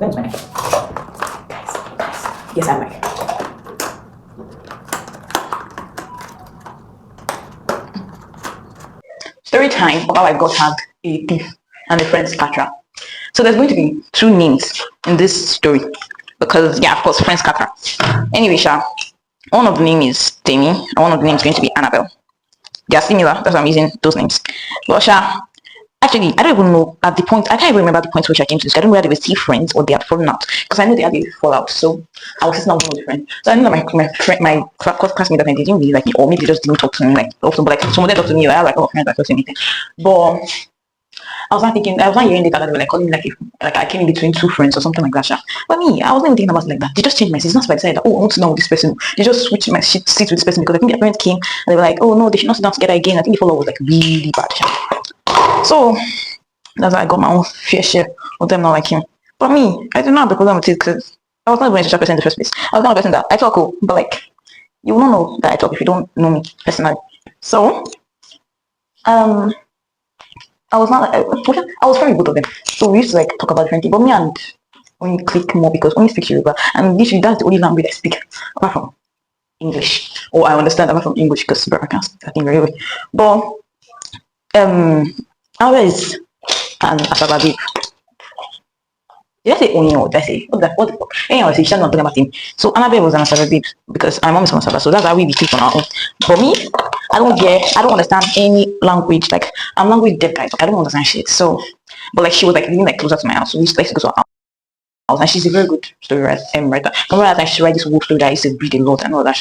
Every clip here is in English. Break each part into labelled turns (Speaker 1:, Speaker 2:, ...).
Speaker 1: when's my mic? Guys. Yes, I'm mic. Story time of how I got tagged a thief and a friend scatterer. So there's going to be two names in this story because, yeah, of course, friend scatterer. Anyway, one of the name is Tammy and one of the names is going to be Annabelle. They are similar, that's why I'm using those names. But actually, I don't even know at the point, I can't even remember the point which I came to this. I don't know whether they were still friends or they had fallen out because I know they had a fallout. So I was sitting down with one of the friends. So I know that my classmate that they didn't really like me, or maybe they just didn't talk to me like often. But like someone they talked to me, I have like friends that talk to me. But I was not thinking, I was not hearing data that they were like calling me like I came in between two friends or something like that. But me, I wasn't even thinking about it like that. They just changed my seat. It's not so I decided that, oh, I want to know this person. They just switched my seat with this person because I think their parents came and they were like, oh no, they should not sit down together again. I think the follow was like really bad. So that's why I got my own fair share of them not liking him. But me, I did not have a problem with it because I was not even a social person in the first place. I was not a person that I talk cool, but like you will not know that I talk if you don't know me personally. So I was not I was friends with both of them. So we used to like talk about different things. But me and only click more because only speak Yoruba. And literally that's the only language I speak apart from English. Or I understand apart from English because I can't speak that thing very well. But always and Asababi. Did I say Oni or did I say what the fuck? Anyway, she's not talking about him. So Annabelle was an Asababi because my mom is from Asaba, so that's how we speak on our own. For me, I don't understand any language. Like I'm language deaf guys. Like, I don't understand shit. So but like she was like living like closer to my house. So we used to like to go to her house. And she's a very good story writer. Remember that time she write this whole story that I used to read a lot and all that.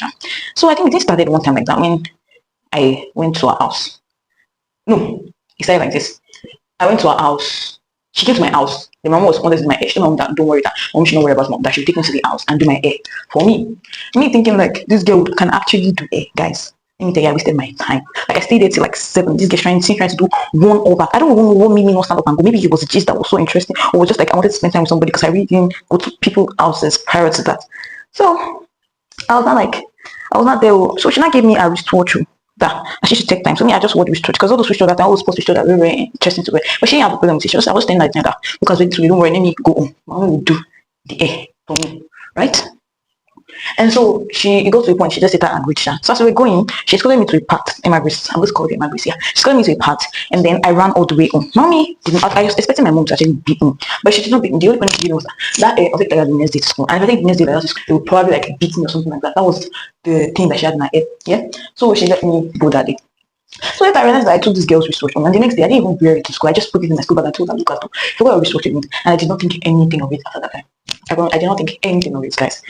Speaker 1: So I think this started one time like that when I went to her house. No, it started like this. I went to her house. She came to my house. The mom was wanted to do my hair. She told my mom that don't worry that mom should not worry about mom, that she'll take me to the house and do my hair for me. Me thinking like this girl can actually do hair, guys. Let me tell you, I wasted my time. Like I stayed there till like 7. This girl trying to do one over. I don't even know what made me not stand up and go. Maybe it was a gist that was so interesting, or was just like I wanted to spend time with somebody because I really didn't go to people's houses prior to that. So I was not there. So she not gave me a wristwatch that she should take time. So me, I just wore the wristwatch because all those wristwatch that I always post wristwatch that were very interesting to wear. But she didn't have a problem with it. She just I was staying like that because we don't worry, let me go home. Mama will do the hair for me, right? And so it got to a point, she just said that and reached her. So as we were going, she escorted me to a part in my wrist. I'm just called it my wrist, yeah. She escorted me to a part and then I ran all the way home. Mommy didn't, I was expecting my mom to actually beat me, but she did not beat me. The only point she did was that I think the next day to school. And if I think the next day that they would probably like beat me or something like that. That was the thing that she had in her head, yeah. So she let me go that day. So if I realized that I took this girl's wristwatch from, and the next day I didn't even wear it to school. I just put it in my school bag and told her, look at it. Forgot her wristwatch with me, and I did not think anything of it after that time. I did not think anything of it, guys.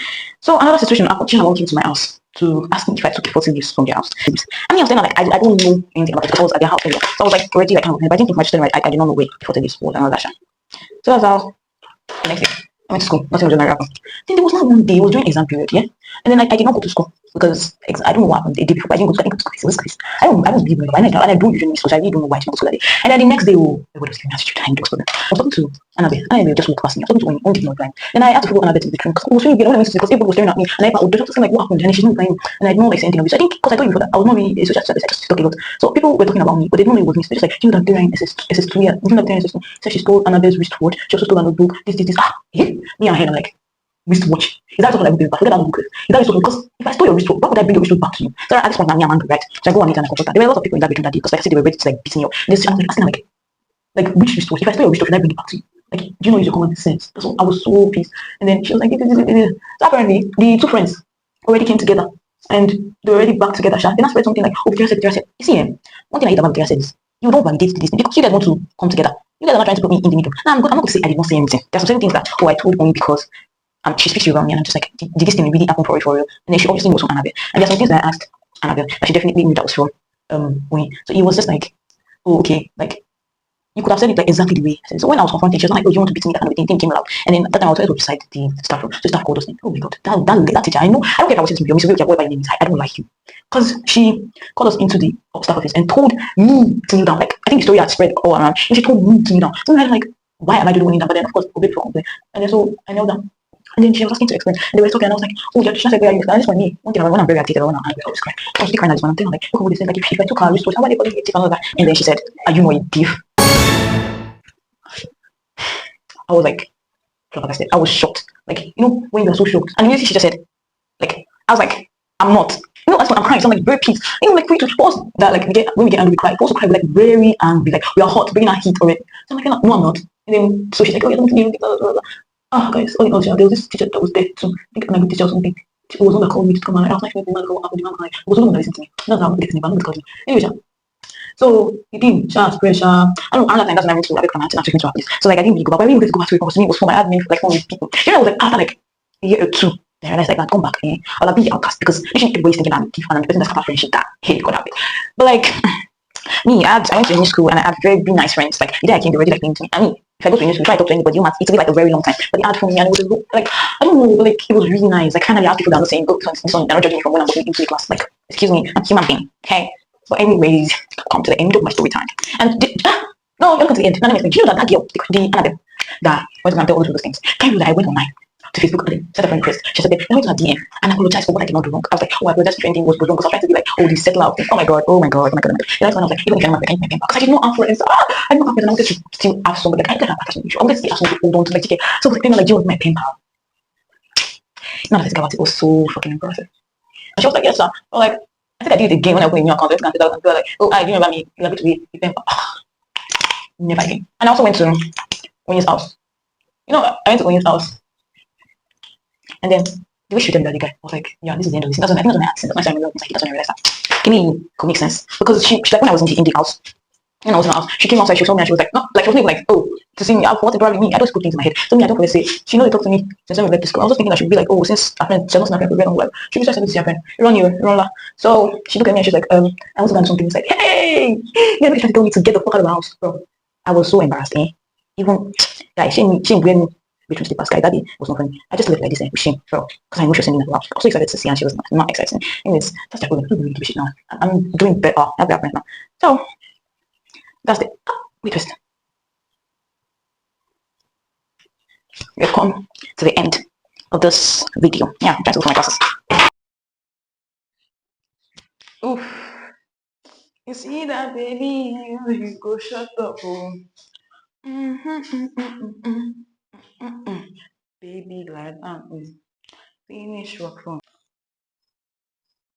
Speaker 1: So another situation happened. She came to my house to ask me if I took a 40 leaves from their house. I mean, I was saying like I don't know anything about it because I was at their house earlier. So I was like already like, but I didn't think much to them. I did not know where the 40 leaves was and all that. So that's how the next day I went to school. Nothing was going to happen. Then there was not one day. It was during exam period, yeah. And then I did not go to school because I don't know what happened the day before. I didn't go to school. It was Chris. I don't believe in it. And I don't usually miss school. So I really don't know why I didn't go to school that day. And then the next day, everybody was giving me attitude. I didn't go to school. I was talking to Annabelle just walked past me. I was talking to one thing replying. Then I had to follow Annabelle to the train because it was really weird. I went because everybody was staring at me. And I was just like, what happened? And she's not replying. And I didn't know like anything of it. So I think because I told you before that I was not really a social service. I just talk a lot. So people were talking about me, but they didn't know it was me. So just like, you know that during SS2, yeah, you know that during SS2. So she stole Annabelle's wristwatch. She also stole a notebook. This. Yeah. Me and her, I'm like, wristwatch. Is that something I would do back? Forget that book. Is that something? Because if I stole your wristwatch, why would I bring your wristwatch back to you? So at this point, now me, I'm angry, right? So I go on it and I confront her. There were a lot of people in that bedroom that day because like I said, they were ready to like beat me up. And I was like asking like which wristwatch? If I stole your wristwatch, should I bring it back to you? Like, do you know use your common sense? So I was so pissed. And then she was like, so apparently the two friends already came together and they were already back together. Then I said something like, oh, Victoria said, you see, one thing I hate about Victoria said is you don't validate this because you guys want to come together. You guys are not trying to put me in the middle. Now I'm not going to say I did not say anything. There's some certain things that I told only because she speaks to me and I'm just like, did this thing really happen for real? And then she obviously knows from Annabelle. And there's some things that I asked Annabelle that she definitely knew that was from Wayne. So it was just like, oh, okay, like you could have said it like exactly the way I said it. So when I was confronting, she was like, oh, you want to beat me? That kind of thing came out. And then that time I was trying to recite the staff room. So staff called us like, oh my god, that teacher, I know, I don't care if I was saying to me, okay, whatever your name is, I don't like you. Because she called us into the staff office and told me to kneel down. Like I think the story had spread all around. And she told me to kneel down. So I was like, why am I doing that? But then of course, obey for complaint. And then so I knelt down. And then she was asking to explain. And they were talking, and I was like, oh, yeah, she said, where are you? And this for me. One thing, when I'm very active, when I'm angry, I always cry. I was really crying at this one. I'm thinking, like, look what they said, like, if I took her wristwatch, how are they calling it thief and all that? And then she said, are you not a thief? I was like, flabbergasted. I was shocked. Like, when you're so shocked. And immediately she just said, like, I was like, I'm not. That's when I'm crying. So I'm like very pissed. Like we to pause that like when we get angry, we cry. We also cry like very angry. Like we are hot, bringing our heat already. So I'm like, no, I'm not. And then so she's like, oh, you don't think blah, blah, blah. Ah, guys, all in all, there was this teacher that was there too. I think my good teacher or something. She was one that called me to come and I was like, the man go up with the man crying. It was one that listened to me. That's how I'm getting it, but I'm not calling me. Anyway, so he didn't share pressure. I don't know, another time that's when I went to like and took me to her place. So like I didn't really go back. But I really wanted to go back to it because to me it was fun. I had many like fun with people. I was like after like a year or two, then I realized like I'd come back I'll be the outcast because literally everybody's thinking I'm different and the person that's got friendship that hey got out. But like I went to a new school and I had very nice friends. Like the day I came, they already like to me. I mean, if I go to a new school, try to talk to anybody, it'll be like a very long time. But they had for me and it was like I don't know, but like it was really nice. Like finally I asked people that are not saying, oh, this one, they're not judging me from when I'm walking into the class. Like, excuse me, I'm a human being. Okay. So anyways, come to the end of my story time. And no, don't come to the end. No, do you know that girl, the Annabelle, that was going to tell all those things? Can you know that I went online to Facebook and sent a friend request? She said, I went to her DM and apologized for what I did not do wrong. I was like, oh, I apologize if anything was wrong because I was trying to be like, oh, this settle out thing. Oh my god, oh my god, oh my god. The next one I was like, even if I'm not making my pen because I did not have friends. I did not have friends and I wanted to still have somebody. Like, I didn't have attachment issue. I wanted to still have somebody to hold on to. Like, okay. So I was like, do you want my pen pal? Now that I think about it, it was so fucking embarrassing. And she was like, yes, sir. I was like, I think I did it again when I opened a new account. And people were like, oh, I do you remember me? You have to be a pen pal. Never again. And I also went to Winnie's house. I went to Winnie's house. And then the way she treated me, the guy, I was like, yeah, this is the end of this. That's when I accent. That's when I realized that. Give me could make sense. Because she like when I was in the house, when I was in the house, she came outside, she saw me and she was like, no, like she wasn't even like, oh, to see me, what probably me. I just put things in my head. So me, I don't always say, she knows they talk to me since when we left the school. I was just thinking that she'd be like, oh, since our friend, she's not my friend for very long, like, she was just to see her friend. Run you, run la. So she looked at me and she's like, I want to learn something. It's like, hey, you're trying to tell me to get the fuck out of the house, bro. I was so embarrassed, Even, like, she bring me between slippers, guy. That day was not funny. I just left like this with shame, bro, because I know she was sending me a lot. I was so excited to see her and she was not excited. Anyways, that's the problem. I'm doing shit now. I'm doing better. I'm better now. So, that's the wait first. We've come to the end of this video. Yeah, I'm trying to look for my glasses. Oof. You see that baby, you go shut up. Oh. Baby, like that is finish work from